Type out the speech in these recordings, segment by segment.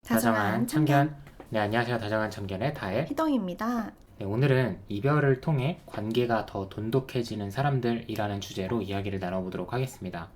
다정한 참견. 네, 안녕하세요. 다정한 참견의 다혜 희동입니다. 네, 오늘은 이별을 통해 관계가 더 돈독해지는 사람들이라는 주제로 이야기를 나눠보도록 하겠습니다.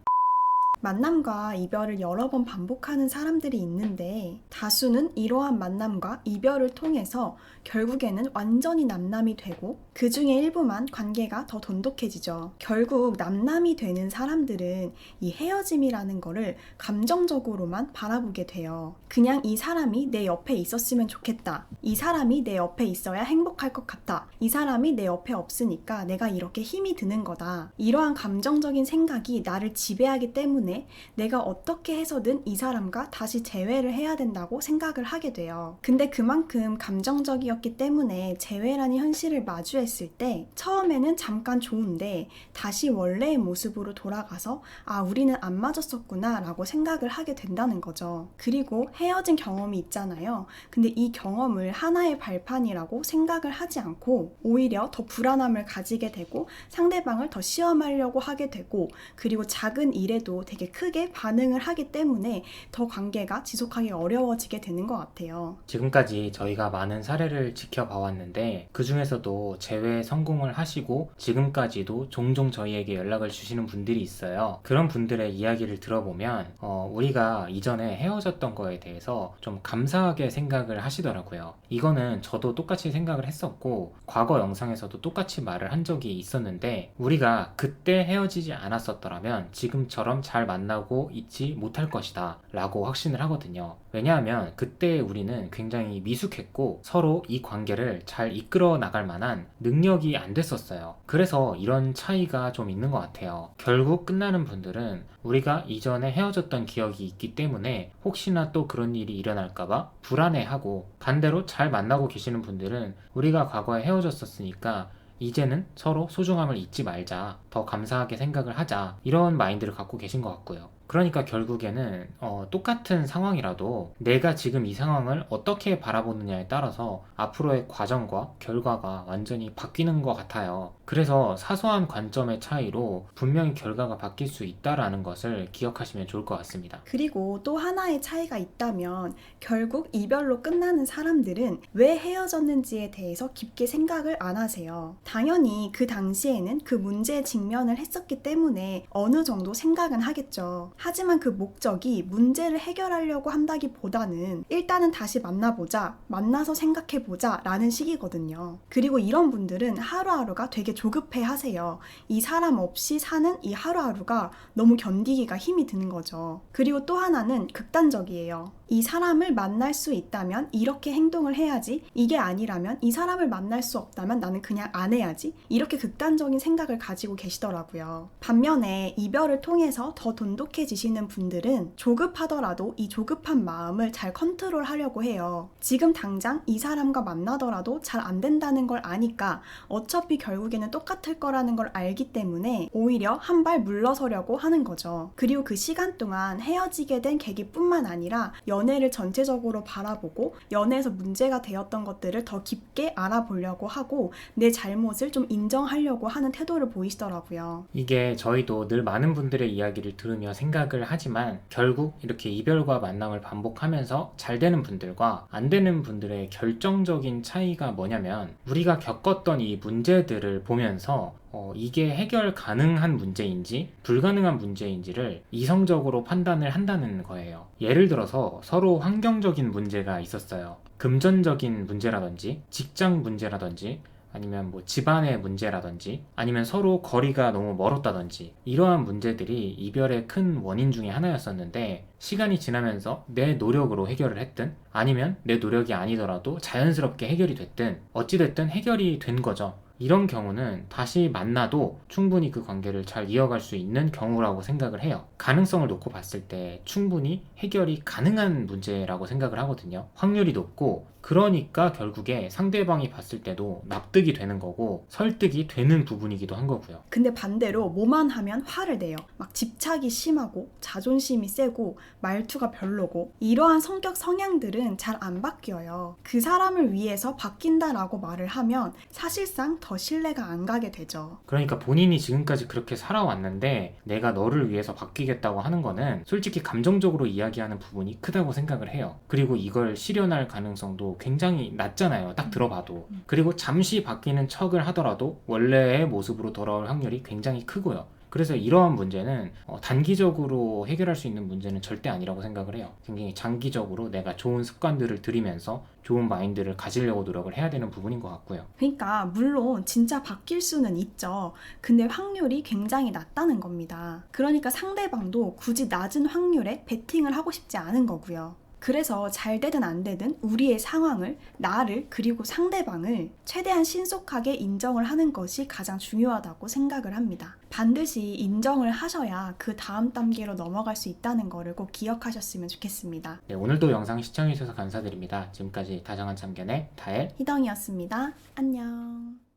만남과 이별을 여러 번 반복하는 사람들이 있는데 다수는 이러한 만남과 이별을 통해서 결국에는 완전히 남남이 되고 그 중에 일부만 관계가 더 돈독해지죠. 결국 남남이 되는 사람들은 이 헤어짐이라는 거를 감정적으로만 바라보게 돼요. 그냥 이 사람이 내 옆에 있었으면 좋겠다. 이 사람이 내 옆에 있어야 행복할 것 같다. 이 사람이 내 옆에 없으니까 내가 이렇게 힘이 드는 거다. 이러한 감정적인 생각이 나를 지배하기 때문에 내가 어떻게 해서든 이 사람과 다시 재회를 해야 된다고 생각을 하게 돼요. 근데 그만큼 감정적이었기 때문에 재회라는 현실을 마주했을 때 처음에는 잠깐 좋은데 다시 원래의 모습으로 돌아가서 우리는 안 맞았었구나 라고 생각을 하게 된다는 거죠. 그리고 헤어진 경험이 있잖아요. 근데 이 경험을 하나의 발판이라고 생각을 하지 않고 오히려 더 불안함을 가지게 되고 상대방을 더 시험하려고 하게 되고 그리고 작은 일에도 되게 크게 반응을 하기 때문에 더 관계가 지속하기 어려워지게 되는 것 같아요. 지금까지 저희가 많은 사례를 지켜봐왔는데 그 중에서도 재회에 성공을 하시고 지금까지도 종종 저희에게 연락을 주시는 분들이 있어요. 그런 분들의 이야기를 들어보면 우리가 이전에 헤어졌던 거에 대해서 좀 감사하게 생각을 하시더라고요. 이거는 저도 똑같이 생각을 했었고 과거 영상에서도 똑같이 말을 한 적이 있었는데 우리가 그때 헤어지지 않았었더라면 지금처럼 잘 만나고 있지 못할 것이다 라고 확신을 하거든요. 왜냐하면 그때 우리는 굉장히 미숙했고 서로 이 관계를 잘 이끌어 나갈 만한 능력이 안 됐었어요. 그래서 이런 차이가 좀 있는 것 같아요. 결국 끝나는 분들은 우리가 이전에 헤어졌던 기억이 있기 때문에 혹시나 또 그런 일이 일어날까봐 불안해하고 반대로 잘 만나고 계시는 분들은 우리가 과거에 헤어졌었으니까 이제는 서로 소중함을 잊지 말자, 더 감사하게 생각을 하자 이런 마인드를 갖고 계신 것 같고요. 그러니까 결국에는 똑같은 상황이라도 내가 지금 이 상황을 어떻게 바라보느냐에 따라서 앞으로의 과정과 결과가 완전히 바뀌는 것 같아요. 그래서 사소한 관점의 차이로 분명히 결과가 바뀔 수 있다라는 것을 기억하시면 좋을 것 같습니다. 그리고 또 하나의 차이가 있다면 결국 이별로 끝나는 사람들은 왜 헤어졌는지에 대해서 깊게 생각을 안 하세요. 당연히 그 당시에는 그 문제에 직면을 했었기 때문에 어느 정도 생각은 하겠죠. 하지만 그 목적이 문제를 해결하려고 한다기보다는 일단은 다시 만나보자, 만나서 생각해보자 라는 식이거든요. 그리고 이런 분들은 하루하루가 되게 조급해 하세요. 이 사람 없이 사는 이 하루하루가 너무 견디기가 힘이 드는 거죠. 그리고 또 하나는 극단적이에요. 이 사람을 만날 수 있다면 이렇게 행동을 해야지, 이게 아니라면 이 사람을 만날 수 없다면 나는 그냥 안 해야지, 이렇게 극단적인 생각을 가지고 계시더라고요. 반면에 이별을 통해서 더 돈독해지시는 분들은 조급하더라도 이 조급한 마음을 잘 컨트롤하려고 해요. 지금 당장 이 사람과 만나더라도 잘 안 된다는 걸 아니까 어차피 결국에는 똑같을 거라는 걸 알기 때문에 오히려 한 발 물러서려고 하는 거죠. 그리고 그 시간 동안 헤어지게 된 계기뿐만 아니라 연애를 전체적으로 바라보고 연애에서 문제가 되었던 것들을 더 깊게 알아보려고 하고 내 잘못을 좀 인정하려고 하는 태도를 보이시더라고요. 이게 저희도 늘 많은 분들의 이야기를 들으며 생각을 하지만 결국 이렇게 이별과 만남을 반복하면서 잘 되는 분들과 안 되는 분들의 결정적인 차이가 뭐냐면 우리가 겪었던 이 문제들을 보면서 이게 해결 가능한 문제인지 불가능한 문제인지를 이성적으로 판단을 한다는 거예요. 예를 들어서 서로 환경적인 문제가 있었어요. 금전적인 문제라든지 직장 문제라든지 아니면 뭐 집안의 문제라든지 아니면 서로 거리가 너무 멀었다든지 이러한 문제들이 이별의 큰 원인 중에 하나였었는데 시간이 지나면서 내 노력으로 해결을 했든 아니면 내 노력이 아니더라도 자연스럽게 해결이 됐든 어찌됐든 해결이 된 거죠. 이런 경우는 다시 만나도 충분히 그 관계를 잘 이어갈 수 있는 경우라고 생각을 해요. 가능성을 놓고 봤을 때 충분히 해결이 가능한 문제라고 생각을 하거든요. 확률이 높고 그러니까 결국에 상대방이 봤을 때도 납득이 되는 거고 설득이 되는 부분이기도 한 거고요. 근데 반대로 뭐만 하면 화를 내요. 막 집착이 심하고 자존심이 세고 말투가 별로고 이러한 성격 성향들은 잘 안 바뀌어요. 그 사람을 위해서 바뀐다라고 말을 하면 사실상 더 더 신뢰가 안 가게 되죠. 그러니까 본인이 지금까지 그렇게 살아왔는데 내가 너를 위해서 바뀌겠다고 하는 거는 솔직히 감정적으로 이야기하는 부분이 크다고 생각을 해요. 그리고 이걸 실현할 가능성도 굉장히 낮잖아요. 딱 들어봐도. 그리고 잠시 바뀌는 척을 하더라도 원래의 모습으로 돌아올 확률이 굉장히 크고요. 그래서 이러한 문제는 단기적으로 해결할 수 있는 문제는 절대 아니라고 생각을 해요. 굉장히 장기적으로 내가 좋은 습관들을 들이면서 좋은 마인드를 가지려고 노력을 해야 되는 부분인 것 같고요. 그러니까 물론 진짜 바뀔 수는 있죠. 근데 확률이 굉장히 낮다는 겁니다. 그러니까 상대방도 굳이 낮은 확률에 베팅을 하고 싶지 않은 거고요. 그래서 잘 되든 안 되든 우리의 상황을, 나를, 그리고 상대방을 최대한 신속하게 인정을 하는 것이 가장 중요하다고 생각을 합니다. 반드시 인정을 하셔야 그 다음 단계로 넘어갈 수 있다는 거를 꼭 기억하셨으면 좋겠습니다. 네, 오늘도 영상 시청해주셔서 감사드립니다. 지금까지 다정한 참견의 다엘 희덩이었습니다. 안녕.